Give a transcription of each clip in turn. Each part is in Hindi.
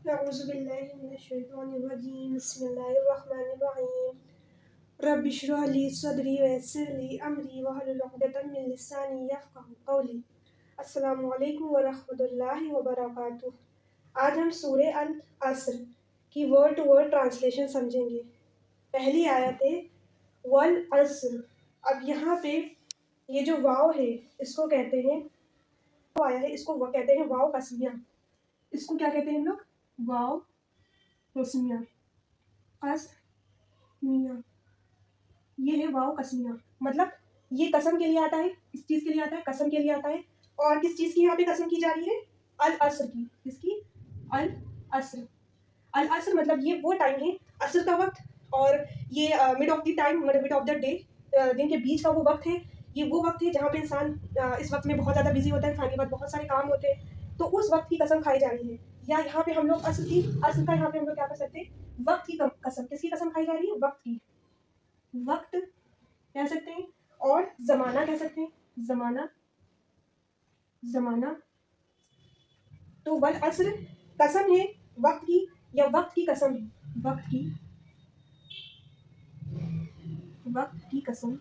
अऊज़ुबिल्लाहि मिनश्शैतानिर्रजीम बिस्मिल्लाहिर्रहमानिर्रहीम रब्बि इश्रह ली सदरी व यस्सिर ली अमरी वहलुल उक़दतम मिन लिसानी यफ़क़हू क़ौली। अस्सलामु अलैकुम व रहमतुल्लाहि व बरकातुहू। आज हम सूरे अल अस्र की वर्ड टू वर्ड ट्रांसलेशन समझेंगे। पहली आयत है वल अस्र। अब यहाँ पे ये जो वाव है इसको कहते हैं, तो आया है इसको कहते हैं वाव कस्मिया। इसको क्या कहते हैं हम लोग? वाव कस्मिया। कस्मिया, ये है वाव कस्मिया। मतलब ये कसम के लिए आता है, इस चीज के लिए आता है, कसम के लिए आता है। और किस चीज की यहाँ पे कसम की जा रही है? अल अस्र की। किसकी? अल अस्र। अल अस्र मतलब ये वो टाइम है, असर का वक्त, और ये मिड ऑफ द टाइम, मतलब मिड ऑफ द डे, दिन के बीच का वो वक्त है। ये वो वक्त है जहाँ पे इंसान इस वक्त में बहुत ज़्यादा बिजी होता है, खाने के बाद बहुत सारे काम होते हैं, तो उस वक्त की कसम खाई जा रही है। या यहाँ पे हम लोग असर का यहाँ पे हम लोग क्या कर सकते हैं? वक्त की कसम। किसकी कसम खाई जा रही है? वक्त की। वक्त कह सकते हैं, और जमाना कह सकते हैं। जमाना, जमाना। तो वल अस्र कसम है वक्त की, या वक्त की कसम है। वक्त की, वक्त की कसम।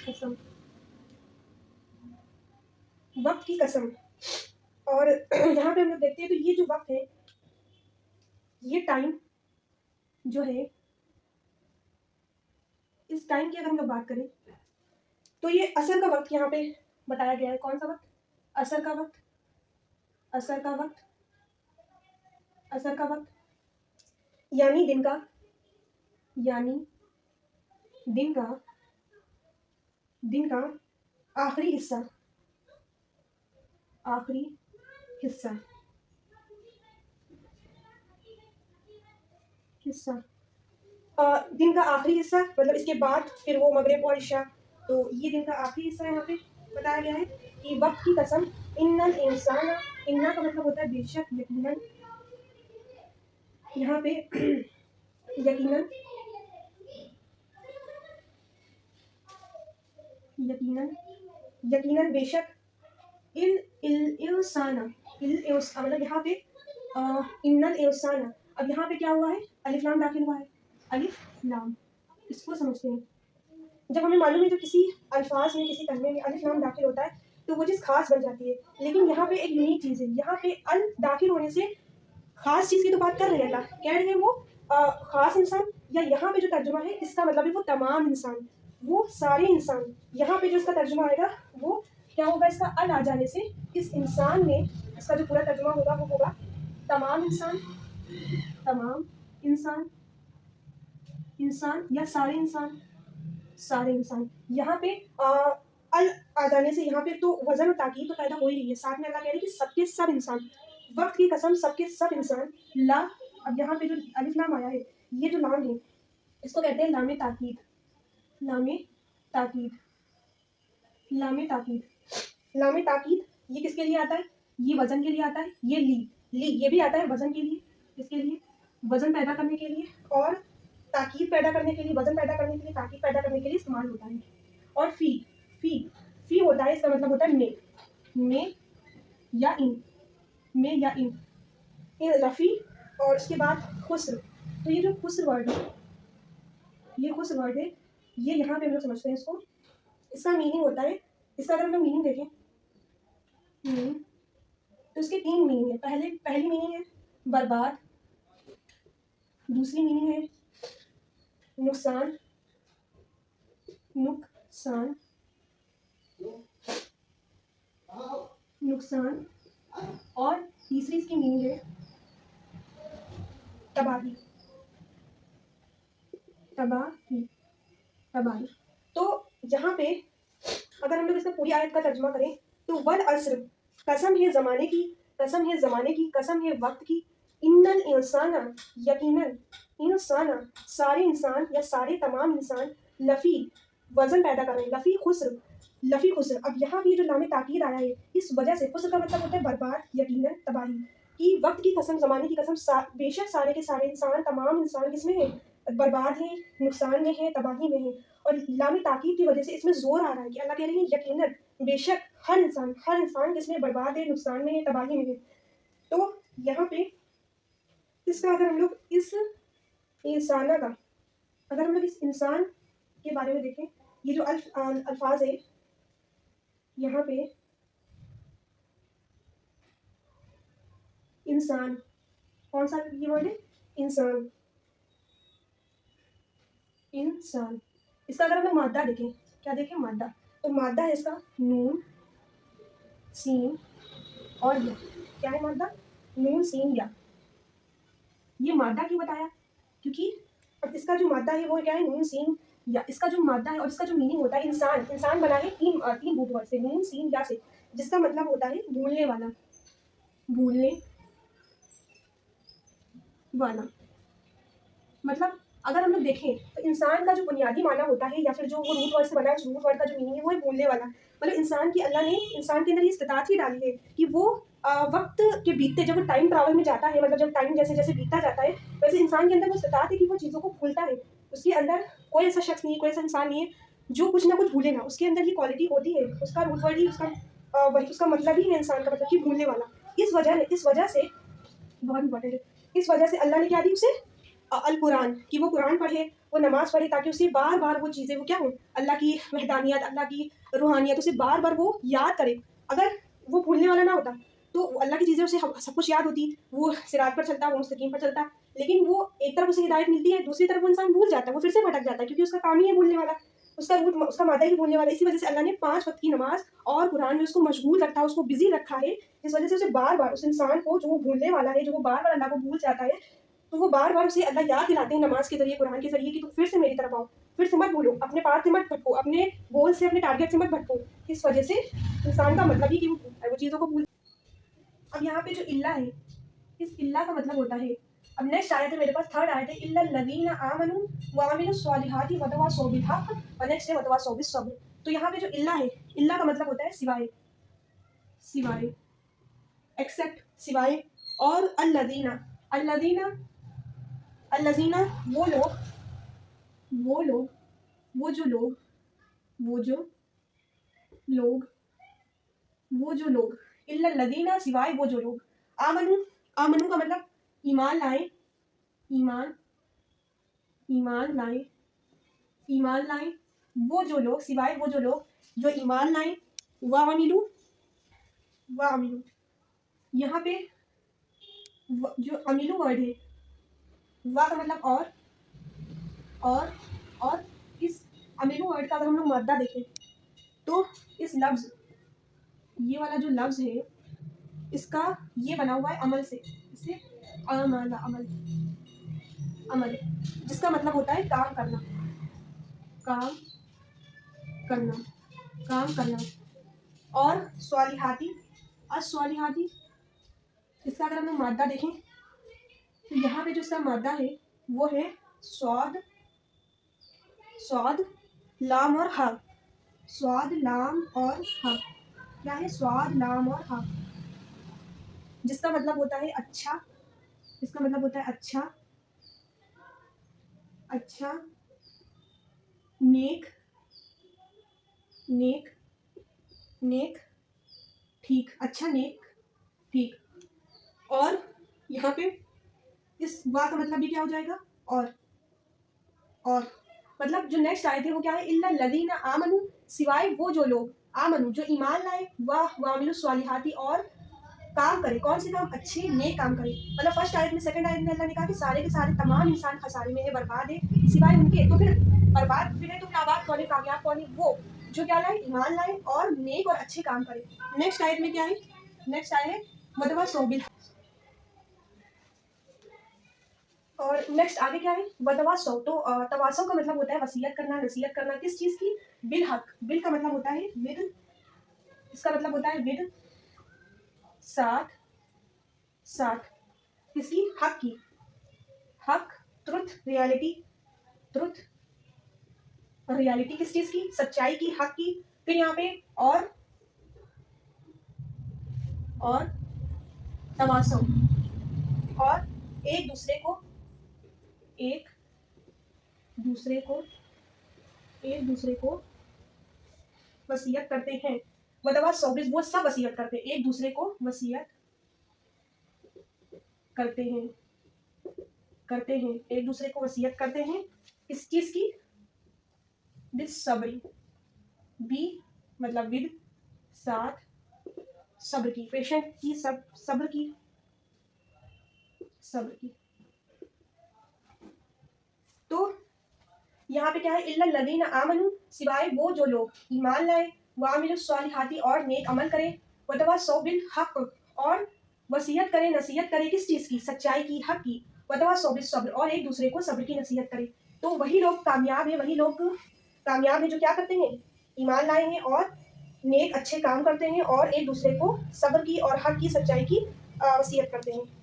कसम, वक्त की कसम। और यहाँ पे हम लोग देखते हैं तो ये जो वक्त है, ये टाइम जो है, इस टाइम की अगर हम लोग बात करें तो ये असर का वक्त यहाँ पे बताया गया है। कौन सा वक्त? असर का वक्त। असर का वक्त, असर का वक्त यानी दिन का, यानी दिन का, दिन का आखिरी हिस्सा, आखिरी हिस्सा, हिस्सा। दिन का आखिरी हिस्सा मतलब इसके बाद फिर वो मगरिब और इशा, तो ये दिन का आखिरी हिस्सा यहाँ पे बताया गया है कि वक्त की कसम। इन्नल इंसान, इन्ना का मतलब होता है बेशक, यकीनन। यहाँ पे यकीनन, यकीनन, यकीनन बेशक। मतलब यहाँ पे इन्नल इंसान। अब यहाँ पे क्या हुआ है? अलिफ लाम दाखिल हुआ है। अलिफ लाम, इसको समझते हैं। जब हमें मालूम है जो किसी अल्फाज में, किसी कलमे में अलिफ लाम दाखिल होता है तो वो चीज़ खास बन जाती है। लेकिन यहाँ पे एक यूनिक चीज़ है, यहाँ पे अल दाखिल होने से खास चीज़ की तो बात कर रहे हैं अल्लाह, कह रहे हैं वो खास इंसान, या यहाँ पे जो तर्जुमा है इसका मतलब है वो तमाम इंसान, वो सारे इंसान। यहाँ पे जो इसका तर्जुमा आएगा वो क्या होगा? इसका अल आ जाने से इस इंसान में इसका जो पूरा तर्जुमा होगा वो होगा तमाम इंसान, तमाम इंसान, इंसान या सारे इंसान, सारे इंसान। यहाँ पे अल आ जाने से यहाँ पे तो वजन और ताकीद तो पैदा हो ही रही है। साथ में अल्लाह कह रहे हैं कि सबके सब इंसान, वक्त की कसम सबके सब इंसान। ला, अब यहाँ पे जो अलिफ लाम आया है, ये जो लाम है इसको कहते हैं लामे ताकीद। लामे ताकीद, लामे ताकीद, लामे ताकीद। ये किसके लिए आता है? ये वजन के लिए आता है। ये ली ये भी आता है वजन के लिए। किसके लिए? वजन पैदा करने के लिए, और ताकीद पैदा करने के लिए, वजन पैदा करने के लिए, ताकीद पैदा करने के लिए इस्तेमाल होता है। और फी होता है, इसका मतलब होता है में या इन, में या इन लफ़ी। और उसके बाद खुस्र। तो ये जो खुस्र वर्ड है, ये खुस्र वर्ड है, ये यहाँ पे हम लोग समझते हैं इसको। इसका मीनिंग होता है, इसका अगर हम लोग मीनिंग देखें, तो इसके 3 मीनिंग है। पहली मीनिंग है बर्बाद, दूसरी मीनिंग है नुकसान, नुकसान, नुकसान, और तीसरी इसकी मीनिंग है तबाही, तबाही, तबाही। तो यहाँ पे अगर हम लोग इसका पूरी आयत का तर्जुमा करें तो वल अस्र कसम है ज़माने की, कसम है ज़माने की, कसम है वक्त की। इन्नल इंसाना, यकीनन, इंसाना सारे इंसान या सारे तमाम इंसान, लफ़ी वजन पैदा कर रहे हैं, लफ़ी खुस्र, लफ़ी खुस्र। अब यहाँ भी जो लामे ताकीद आया है इस वजह से, खुस्र का मतलब होता है बर्बाद, यकीनन, तबाही। कि वक्त की कसम, ज़माने की कसम, बेशक सारे के सारे इंसान, तमाम इंसान किसमें है? बर्बाद है, नुकसान में है, तबाही में है। और लामी ताकीद की वजह से इसमें ज़ोर आ रहा है कि अल्लाह कह रहे हैं यकीनन बेशक हर इंसान किसमें बर्बाद है, नुकसान में है, तबाही में है। तो यहाँ पे इसका अगर हम लोग इस इंसाना का अगर हम लोग इस इंसान के बारे में देखें, ये जो अल्फाज है यहाँ पे इंसान, कौन सा ये वर्ड है? इंसान। इंसान, इसका अगर हम लोग मादा देखें, क्या देखें? मादा। तो मादा है इसका नून सीन और या। क्या है मादा? नून सीन या। ये मादा क्यों बताया? क्योंकि अब इसका जो मादा है वो क्या है? नून सीन या। इसका जो मादा है और इसका जो मीनिंग होता है इंसान, इंसान बना है तीन रूट वर्ड से, नून सीन या से, जिसका मतलब होता है भूलने वाला, भूलने वाला। मतलब अगर हम लोग देखें तो इंसान का जो बुनियादी माना होता है या फिर जो वो रूट वर्ड से बना है, उस रूट वर्ड का जो मीनिंग है वो है भूलने वाला। मतलब इंसान की अल्लाह ने इंसान के अंदर ये इस्तिताअत ही डाली है कि वो वक्त के बीतते, जब वो टाइम ट्रैवल में जाता है, मतलब जब टाइम जैसे जैसे बीतता जाता है, वैसे इंसान के अंदर वो इस्तिताअत है कि वो चीज़ों को भूलता है। उसके अंदर कोई ऐसा शख्स नहीं है, कोई ऐसा इंसान नहीं है जो कुछ ना कुछ भूले ना। उसके अंदर ये क्वालिटी होती है, उसका रूट वर्ड ही वही उसका मतलब ही है इंसान का, मतलब कि भूलने वाला। इस वजह से बहुत इंपॉर्टेंट है, इस वजह से अल्लाह ने क्या दी उसे? अल कुरान, कि वो कुरान पढ़े, वो नमाज पढ़े, ताकि उसे बार बार वो चीज़ें, वो क्या हो, अल्लाह की वहदानियत, अल्लाह की रूहानियत उसे बार बार वो याद करे। अगर वो भूलने वाला ना होता तो अल्लाह की चीज़ें उसे सब कुछ याद होती, वो सिरात पर चलता, वो मुस्तकीम पर चलता। लेकिन वो एक तरफ उसे हिदायत मिलती है, दूसरी तरफ वो इंसान भूल जाता है, वो फिर से भटक जाता है, क्योंकि उसका काम ही है भूलने वाला, उसका मादा ही भूलने वाला। इसी वजह से अल्लाह ने 5 वक्त की नमाज और कुरान में उसको मशगूल रखा, उसको बिजी रखा है। इस वजह से उसे बार बार, उस इंसान को जो वो भूलने वाला है, जो वो बार बार अल्लाह को भूल जाता है, तो वो बार बार उसे अल्लाह याद दिलाते हैं नमाज के जरिए, कुरान के जरिए, कि तुम फिर से मेरी तरफ आओ, फिर से मत भूलो, अपने पार से मत भटको, अपने गोल से, अपने टारगेट से मत भटको। इस वजह से इंसान का मतलब ही कि वो चीज़ों को भूल। अब यहाँ पे जो इल्ला है, इस इल्ला का मतलब होता है, अब नेक्स्ट आयत है मेरे पास, थर्ड आयत है, इल्ला लदीना आमनु व अमिलु स्वालिहाति व तवासौ बिल हक़ व नेक्स्ट है व तवासौ बिस सब्र। तो यहाँ पे जो इल्ला है, इल्ला का मतलब होता है सिवाय, सिवाय, एक्सेप्ट, सिवाय। और अल्लदीना, अल्लदीना, अल्लज़ीना वो लोग, वो लोग, वो जो लोग, वो जो लोग, वो जो लोग, इल्ला लदीना सिवाय वो जो लोग, आमनु, आमनु का मतलब ईमान लाए, ईमान, ईमान लाए, ईमान लाए, वो जो लोग, सिवाय वो जो लोग जो ईमान लाए, वामिलू, वामिलू, यहाँ पे जो अमीलू वर्ड है, वा का मतलब और इस अमीलू वर्ड का अगर हम लोग मादा देखें तो इस लफ्ज़, ये वाला जो लफ्ज़ है, इसका ये बना हुआ है अमल से, इसे अमल, अमल, अमल, जिसका मतलब होता है काम करना, काम करना, काम करना। और स्वालिहाती, अस्वालिहाती, इसका अगर हम लोग मादा देखें तो यहाँ पे जो इसका मादा है वो है स्वाद, स्वाद, लाम और हक, स्वाद, लाम और हक। क्या है? स्वाद, लाम और हक, जिसका मतलब होता है अच्छा, इसका मतलब होता है अच्छा, अच्छा, नेक, नेक, नेक, ठीक, अच्छा, नेक, ठीक। और यहाँ पे इस वाह का मतलब भी क्या हो जाएगा? और मतलब जो नेक्स्ट आए थे वो क्या है? इल्ला लदीना आमनु, सिवाय वो जो लोग, आमनु जो ईमान लाए, वाह वामिलु स्वालिहाती और काम करे, कौन से काम? अच्छे नेक काम करे। मतलब फर्स्ट आयत में, सेकंड आयत में अल्लाह ने कहा कि सारे के सारे तमाम इंसान खसारे में है, बर्बाद है, सिवाय उनके। तो फिर बर्बाद फिर है, तो फिर आबाद कौन है, कामयाब कौन है? वो जो क्या लाए? ईमान लाए और नेक और अच्छे काम करे। नेक्स्ट आयत में क्या है? नेक्स्ट आयत है वदवा सोबिल, और नेक्स्ट आगे क्या है? वतवासौ। तो तवासौ का मतलब होता है वसीयत करना, नसीहत करना, किस चीज़ की? बिल हक। बिल का मतलब होता है विद, इसका मतलब होता है विद, साथ, साथ, किसकी? हक की, हक, ट्रुथ, रियलिटी, ट्रुथ, रियलिटी किस चीज़ की? सच्चाई की, हक की। फिर यहाँ पे और तवासौ, और एक दूसरे को, एक दूसरे को एक दूसरे को वसीयत करते हैं। वतवा सौबिस वो सब वसीयत करते हैं, एक दूसरे को वसीयत करते हैं एक दूसरे को वसीयत करते हैं। इस चीज की बिस सबरी, बी मतलब विद, साथ, सब्र की, पेशेंट की, सब्र की। तो यहाँ पे क्या है, इल्ला लदीना आमनु, सिवाय वो जो लोग ईमान लाए, वामिलु स्वालिहाती और नेक अमल करे, वतवासौ बिल हक और वसीयत करे, नसीहत करे किस चीज की, सच्चाई की, हक की, वतवासौ बिल सब्र और एक दूसरे को सब्र की नसीहत करे। तो वही लोग कामयाब है, वही लोग कामयाब है जो क्या करते हैं, ईमान लाए हैं और नेक अच्छे काम करते हैं और एक दूसरे को सब्र की और हक की, सच्चाई की वसीयत करते हैं।